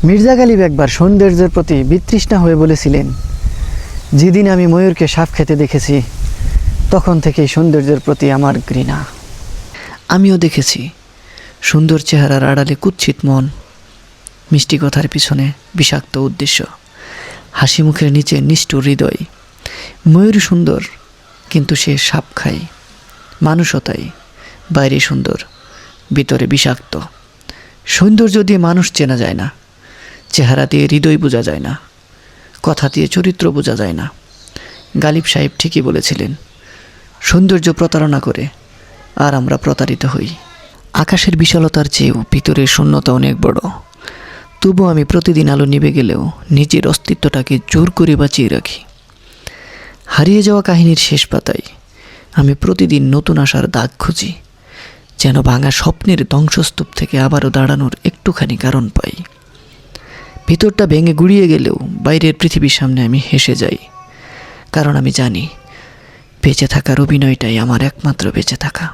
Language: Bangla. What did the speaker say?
মির্জা গালিব একবার সৌন্দর্যের প্রতি বিতৃষ্ণা হয়ে বলেছিলেন, যেদিন আমি ময়ূরকে সাপ খেতে দেখেছি তখন থেকেই সৌন্দর্যের প্রতি আমার ঘৃণা। আমিও দেখেছি সুন্দর চেহারার আড়ালে কুৎসিত মন, মিষ্টি কথার পিছনে বিষাক্ত উদ্দেশ্য, হাসি মুখের নিচে নিষ্ঠুর হৃদয়। ময়ূর সুন্দর, কিন্তু সে সাপ খায়। মানুষও তাই, বাইরে সুন্দর, ভিতরে বিষাক্ত। সৌন্দর্য দিয়ে মানুষ চেনা যায় না, চেহারা দিয়ে হৃদয় বোঝা যায় না, কথা দিয়ে চরিত্র বোঝা যায় না। গালিব সাহেব ঠিকই বলেছিলেন, সৌন্দর্য প্রতারণা করে আর আমরা প্রতারিত হই। আকাশের বিশালতার চেয়েও ভিতরের শূন্যতা অনেক বড়। তবু আমি প্রতিদিন আলো নিভে গেলেও নিজের অস্তিত্বটাকে জোর করে বাঁচিয়ে রাখি। হারিয়ে যাওয়া কাহিনীর শেষ পাতায় আমি প্রতিদিন নতুন আশার দাগ খুঁজি, যেন ভাঙা স্বপ্নের ধ্বংসস্তূপ থেকে আবারও দাঁড়ানোর একটুখানি কারণ পাই। ভিতরটা ভেঙে গুড়িয়ে গেলেও বাইরের পৃথিবীর সামনে আমি হেসে যাই, কারণ আমি জানি বেঁচে থাকার অভিনয়টাই আমার একমাত্র বেঁচে থাকা।